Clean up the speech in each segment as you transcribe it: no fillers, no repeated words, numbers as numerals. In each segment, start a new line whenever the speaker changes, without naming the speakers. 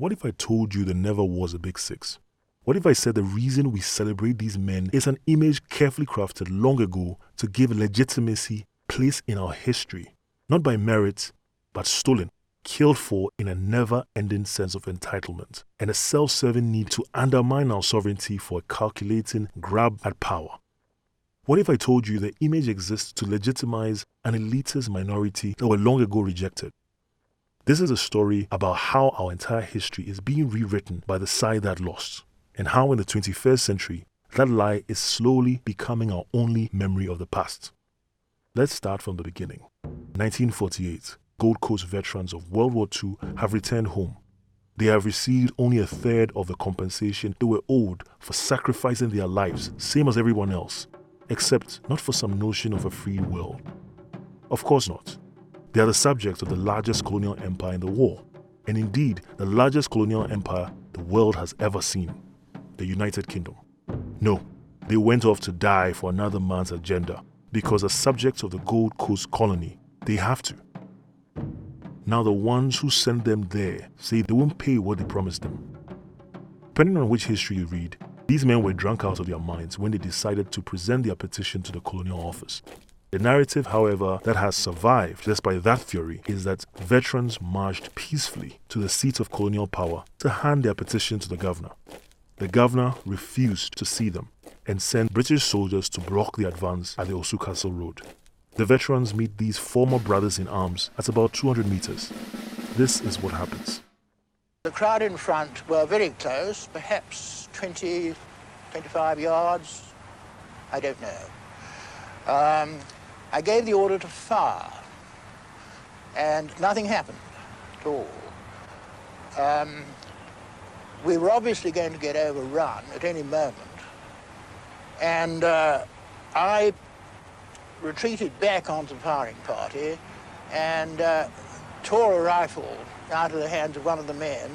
What if I told you there never was a Big Six? What if I said the reason we celebrate these men is an image carefully crafted long ago to give legitimacy place in our history, not by merit, but stolen, killed for in a never-ending sense of entitlement and a self-serving need to undermine our sovereignty for a calculating grab at power? What if I told you the image exists to legitimize an elitist minority that were long ago rejected? This is a story about how our entire history is being rewritten by the side that lost, and how in the 21st century, that lie is slowly becoming our only memory of the past. Let's start from the beginning. 1948, Gold Coast veterans of World War II have returned home. They have received only a third of the compensation they were owed for sacrificing their lives, same as everyone else, except not for some notion of a free world. Of course not. They are the subjects of the largest colonial empire in the war, and indeed the largest colonial empire the world has ever seen, the United Kingdom. No, they went off to die for another man's agenda because as subjects of the Gold Coast colony, they have to. Now the ones who sent them there say they won't pay what they promised them. Depending on which history you read, these men were drunk out of their minds when they decided to present their petition to the colonial office. The narrative, however, that has survived just by that theory is that veterans marched peacefully to the seat of colonial power to hand their petition to the governor. The governor refused to see them and sent British soldiers to block the advance at the Osu Castle Road. The veterans meet these former brothers in arms at about 200 meters. This is what happens.
The crowd in front were very close, perhaps 20, 25 yards, I don't know. I gave the order to fire, and nothing happened at all. We were obviously going to get overrun at any moment, and I retreated back onto the firing party and tore a rifle out of the hands of one of the men,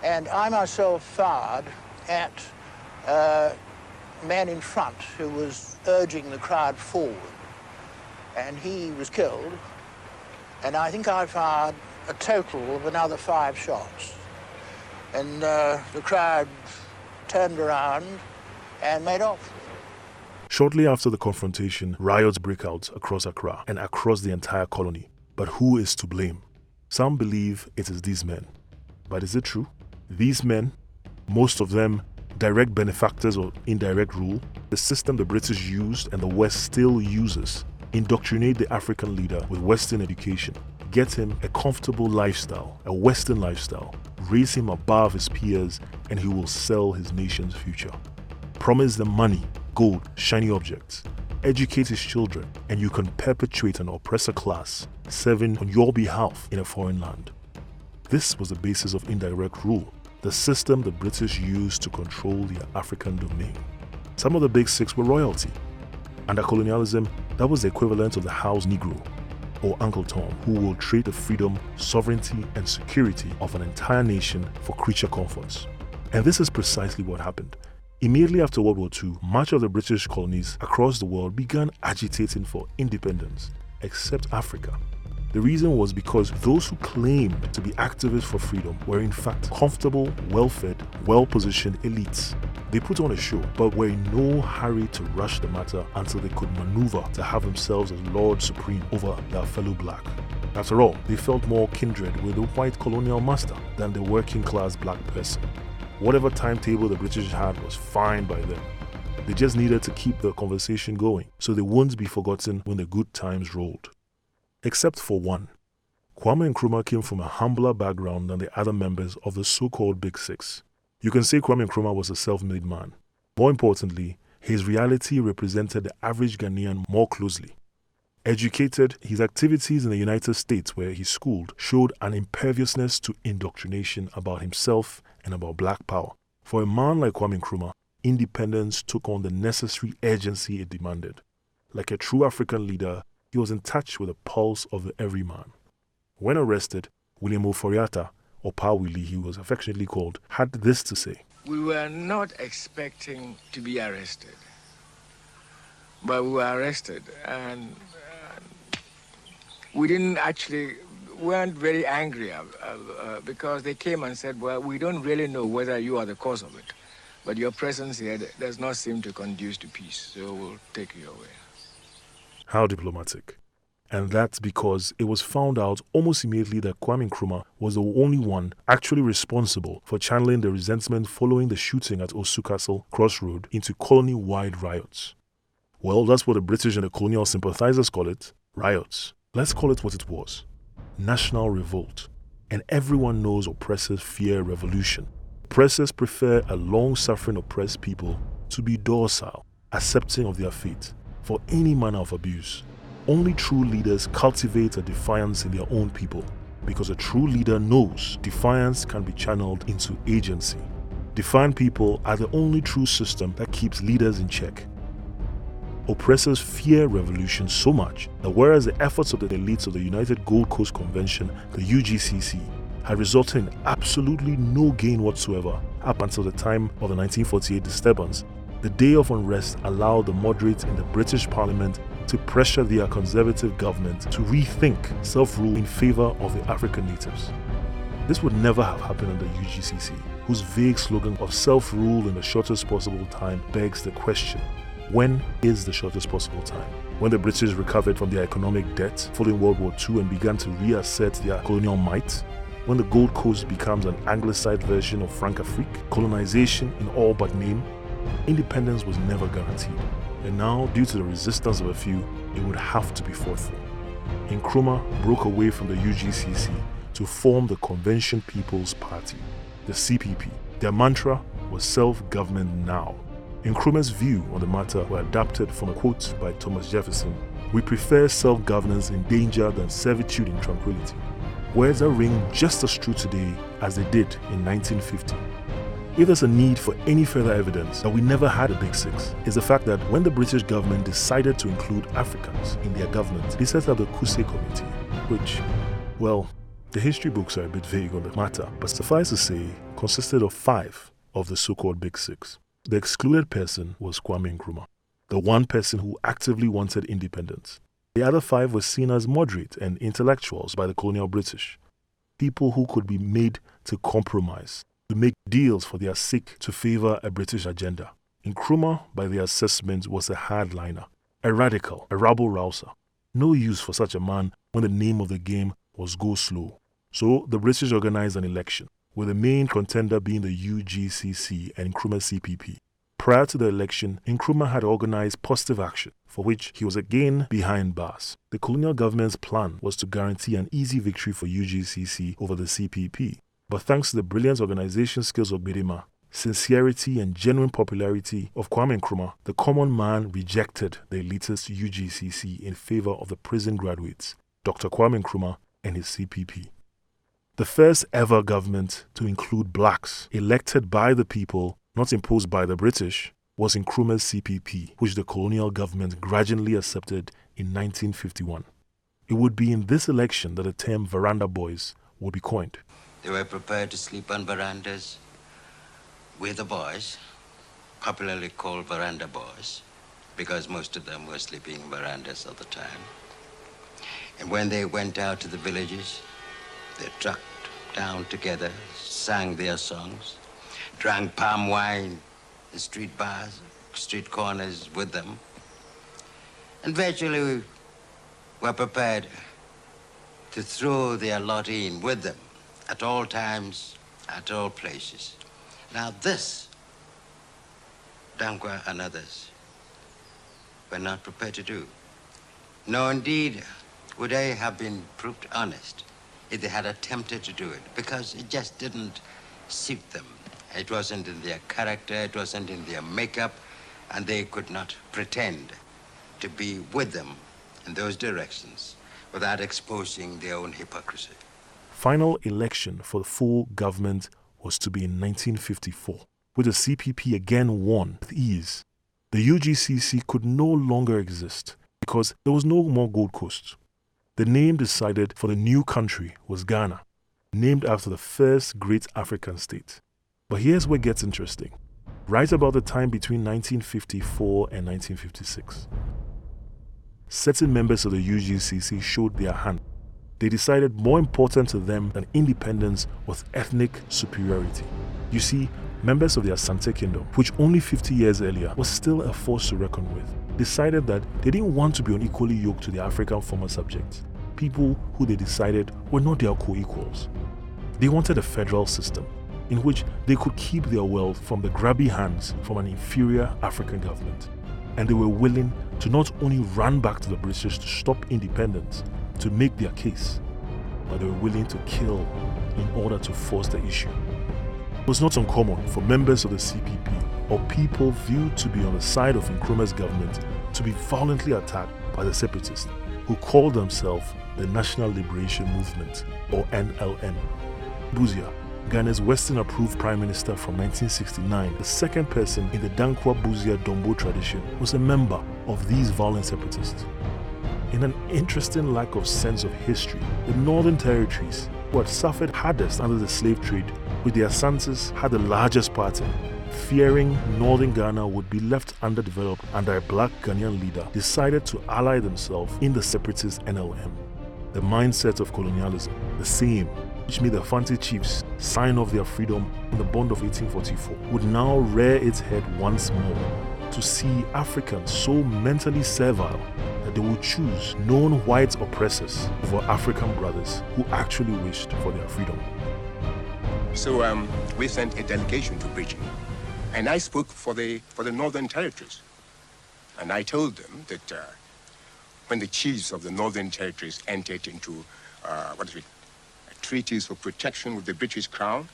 and I myself fired at a man in front who was urging the crowd forward, and he was killed, and I think I fired a total of another 5 shots, and the crowd turned around and made off.
Shortly after the confrontation, riots break out across Accra and across the entire colony. But who is to blame? Some believe it is these men. But is it true? These men, most of them direct benefactors of indirect rule, the system the British used and the West still uses, indoctrinate the African leader with Western education, get him a comfortable lifestyle, a Western lifestyle, raise him above his peers, and he will sell his nation's future. Promise them money, gold, shiny objects, educate his children, and you can perpetuate an oppressor class serving on your behalf in a foreign land. This was the basis of indirect rule, the system the British used to control their African domain. Some of the Big Six were royalty. Under colonialism, that was the equivalent of the house Negro, or Uncle Tom, who will trade the freedom, sovereignty, and security of an entire nation for creature comforts. And this is precisely what happened. Immediately after World War II, much of the British colonies across the world began agitating for independence, except Africa. The reason was because those who claimed to be activists for freedom were in fact comfortable, well-fed, well-positioned elites. They put on a show, but were in no hurry to rush the matter until they could maneuver to have themselves as Lord Supreme over their fellow black. After all, they felt more kindred with the white colonial master than the working-class black person. Whatever timetable the British had was fine by them. They just needed to keep the conversation going so they wouldn't be forgotten when the good times rolled. Except for one. Kwame Nkrumah came from a humbler background than the other members of the so-called Big Six. You can say Kwame Nkrumah was a self-made man. More importantly, his reality represented the average Ghanaian more closely. Educated, his activities in the United States where he schooled showed an imperviousness to indoctrination about himself and about black power. For a man like Kwame Nkrumah, independence took on the necessary urgency it demanded. Like a true African leader, he was in touch with the pulse of the everyman. When arrested, William Oforiatta, or Pa Willie he was affectionately called, had this to say.
We were not expecting to be arrested, but we were arrested, and we didn't actually weren't very angry because they came and said, well, we don't really know whether you are the cause of it, but your presence here does not seem to conduce to peace, so we'll take you away.
How diplomatic. And that's because it was found out almost immediately that Kwame Nkrumah was the only one actually responsible for channeling the resentment following the shooting at Osu Castle Crossroad into colony-wide riots. Well, that's what the British and the colonial sympathizers call it, riots. Let's call it what it was. National revolt. And everyone knows oppressors fear revolution. Oppressors prefer a long-suffering oppressed people to be docile, accepting of their fate for any manner of abuse. Only true leaders cultivate a defiance in their own people, because a true leader knows defiance can be channeled into agency. Defiant people are the only true system that keeps leaders in check. Oppressors fear revolution so much that whereas the efforts of the elites of the United Gold Coast Convention, the UGCC, had resulted in absolutely no gain whatsoever up until the time of the 1948 disturbance, the day of unrest allowed the moderates in the British Parliament to pressure their conservative government to rethink self-rule in favor of the African natives. This would never have happened under UGCC, whose vague slogan of self-rule in the shortest possible time begs the question, when is the shortest possible time? When the British recovered from their economic debt following World War II and began to reassert their colonial might? When the Gold Coast becomes an anglicized version of Francophrique, colonization in all but name? Independence was never guaranteed, and now, due to the resistance of a few, it would have to be fought for. Nkrumah broke away from the UGCC to form the Convention People's Party, the CPP. Their mantra was self-government now. Nkrumah's view on the matter were adapted from a quote by Thomas Jefferson: "We prefer self-governance in danger than servitude in tranquility." Words that ring just as true today as they did in 1950. If there's a need for any further evidence that we never had a Big Six, is the fact that when the British government decided to include Africans in their government, they set up the Kuse Committee, which, well, the history books are a bit vague on the matter, but suffice to say, consisted of 5 of the so-called Big Six. The excluded person was Kwame Nkrumah, the one person who actively wanted independence. The other 5 were seen as moderate and intellectuals by the colonial British, people who could be made to compromise, to make deals for their sake to favor a British agenda. Nkrumah, by their assessment, was a hardliner, a radical, a rabble-rouser. No use for such a man when the name of the game was go slow. So the British organized an election, with the main contender being the UGCC and Nkrumah CPP. Prior to the election, Nkrumah had organized positive action, for which he was again behind bars. The colonial government's plan was to guarantee an easy victory for UGCC over the CPP. But thanks to the brilliant organization skills of Gbedema, sincerity and genuine popularity of Kwame Nkrumah, the common man rejected the elitist UGCC in favor of the prison graduates, Dr. Kwame Nkrumah and his CPP. The first ever government to include blacks, elected by the people, not imposed by the British, was Nkrumah's CPP, which the colonial government gradually accepted in 1951. It would be in this election that the term veranda boys would be coined.
They were prepared to sleep on verandas with the boys, popularly called veranda boys, because most of them were sleeping in verandas at the time. And when they went out to the villages, they trucked down together, sang their songs, drank palm wine in street bars, street corners with them, and virtually were prepared to throw their lot in with them at all times, at all places. Now this, Dankwa and others were not prepared to do. No, indeed, would they have been proved honest if they had attempted to do it, because it just didn't suit them. It wasn't in their character, it wasn't in their makeup, and they could not pretend to be with them in those directions without exposing their own hypocrisy.
Final election for the full government was to be in 1954, which the CPP again won with ease. The UGCC could no longer exist because there was no more Gold Coast. The name decided for the new country was Ghana, named after the first great African state. But here's where it gets interesting. Right about the time between 1954 and 1956, certain members of the UGCC showed their hand. They decided more important to them than independence was ethnic superiority. You see, members of the Asante Kingdom, which only 50 years earlier was still a force to reckon with, decided that they didn't want to be unequally yoked to the African former subjects, people who they decided were not their co-equals. They wanted a federal system in which they could keep their wealth from the grabby hands from an inferior African government. And they were willing to not only run back to the British to stop independence, to make their case, but they were willing to kill in order to force the issue. It was not uncommon for members of the CPP or people viewed to be on the side of Nkrumah's government to be violently attacked by the separatists, who called themselves the National Liberation Movement, or NLM. Busia, Ghana's Western-approved Prime Minister from 1969, the second person in the Dankwa Busia Dombo tradition, was a member of these violent separatists. In an interesting lack of sense of history, the Northern Territories, who had suffered hardest under the slave trade, with the Asantes had the largest part in, fearing Northern Ghana would be left underdeveloped under a black Ghanaian leader, decided to ally themselves in the separatist NLM. The mindset of colonialism, the same which made the Fanti chiefs sign off their freedom in the Bond of 1844, would now rear its head once more to see Africans so mentally servile that they would choose known white oppressors over African brothers who actually wished for their freedom.
So we sent a delegation to Bridging, and I spoke for the Northern Territories. And I told them that when the chiefs of the Northern Territories entered into treaties for protection with the British Crown,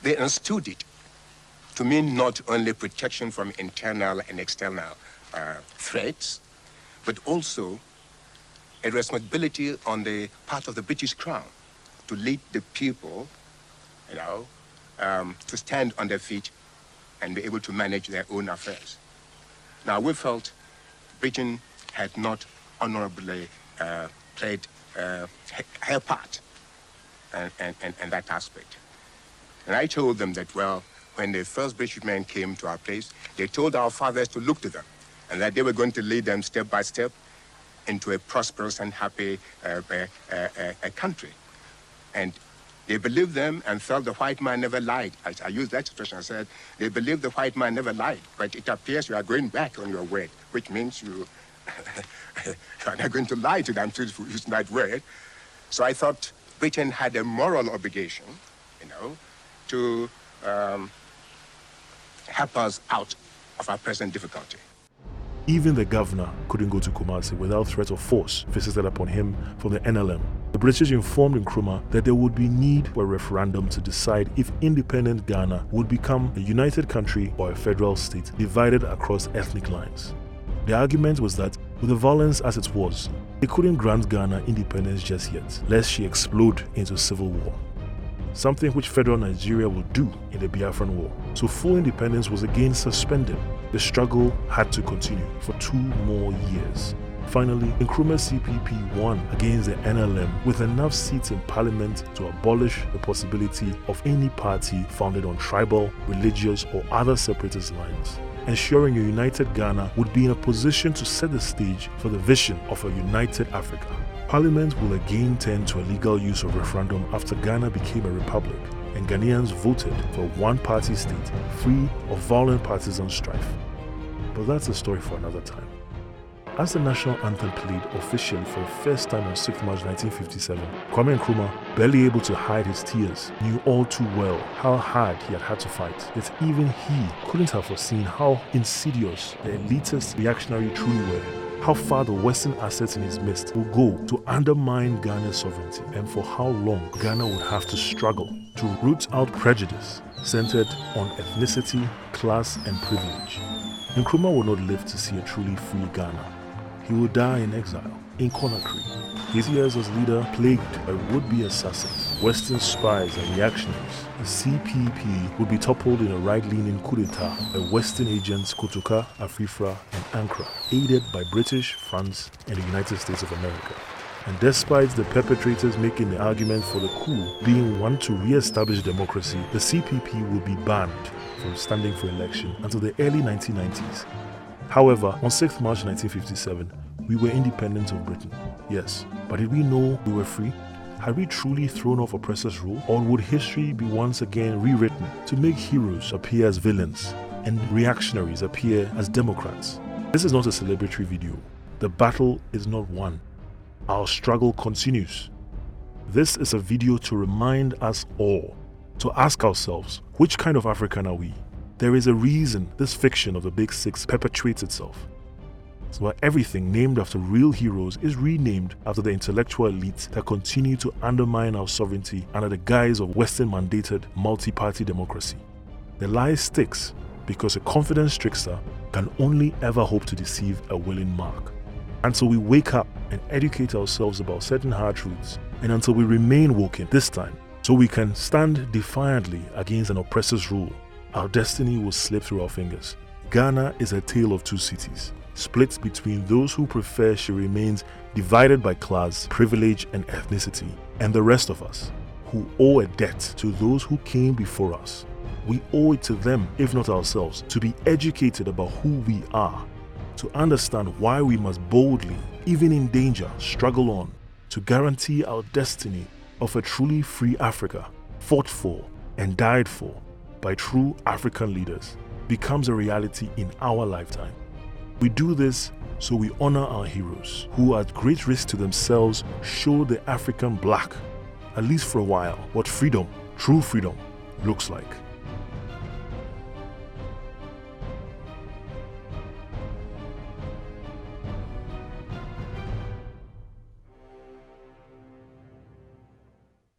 they understood it to mean not only protection from internal and external threats, but also a responsibility on the part of the British Crown to lead the people, to stand on their feet and be able to manage their own affairs. Now, we felt Britain had not honorably played her part in that aspect. And I told them that, well, when the first British men came to our place, they told our fathers to look to them, and that they were going to lead them step by step into a prosperous and happy country. And they believed them and felt the white man never lied. I used that expression. I said, they believed the white man never lied, but it appears you are going back on your word, which means you are not going to lie to them to use that word. So I thought Britain had a moral obligation, to help us out of our present difficulty.
Even the governor couldn't go to Kumasi without threat of force visited upon him from the NLM. The British informed Nkrumah that there would be need for a referendum to decide if independent Ghana would become a united country or a federal state divided across ethnic lines. The argument was that with the violence as it was, they couldn't grant Ghana independence just yet, lest she explode into civil war. Something which federal Nigeria would do in the Biafran War. So full independence was again suspended. The struggle had to continue for 2 more years. Finally, Nkrumah's CPP won against the NLM with enough seats in parliament to abolish the possibility of any party founded on tribal, religious, or other separatist lines, ensuring a united Ghana would be in a position to set the stage for the vision of a united Africa. Parliament will again turn to a legal use of referendum after Ghana became a republic, and Ghanaians voted for a one-party state free of violent partisan strife. But that's a story for another time. As the national anthem played officially for the first time on 6th March 1957, Kwame Nkrumah, barely able to hide his tears, knew all too well how hard he had to fight. Yet even he couldn't have foreseen how insidious the elitist reactionary truly were, how far the Western assets in his midst will go to undermine Ghana's sovereignty, and for how long Ghana would have to struggle to root out prejudice centered on ethnicity, class, and privilege. Nkrumah would not live to see a truly free Ghana. He would die in exile, in Conakry. His years as leader plagued by would-be assassins, Western spies and reactionaries. The CPP would be toppled in a right-leaning coup d'etat by Western agents Kotoka, Afrifra, and Ankara, aided by British, France, and the United States of America. And despite the perpetrators making the argument for the coup being one to re-establish democracy, the CPP would be banned from standing for election until the early 1990s. However, on 6th March 1957, We were independent of Britain, yes, but did we know we were free? Had we truly thrown off oppressors' rule, or would history be once again rewritten to make heroes appear as villains and reactionaries appear as democrats? This is not a celebratory video. The battle is not won. Our struggle continues. This is a video to remind us all, to ask ourselves, which kind of African are we? There is a reason this fiction of the Big Six perpetuates itself. So everything named after real heroes is renamed after the intellectual elites that continue to undermine our sovereignty under the guise of Western-mandated multi-party democracy. The lie sticks because a confident trickster can only ever hope to deceive a willing mark. Until we wake up and educate ourselves about certain hard truths, and until we remain woken this time, so we can stand defiantly against an oppressor's rule, our destiny will slip through our fingers. Ghana is a tale of two cities, split between those who prefer she remains divided by class, privilege, and ethnicity, and the rest of us, who owe a debt to those who came before us. We owe it to them, if not ourselves, to be educated about who we are, to understand why we must boldly, even in danger, struggle on, to guarantee our destiny of a truly free Africa, fought for and died for by true African leaders, becomes a reality in our lifetime. We do this so we honor our heroes, who at great risk to themselves show the African black, at least for a while, what freedom, true freedom, looks like.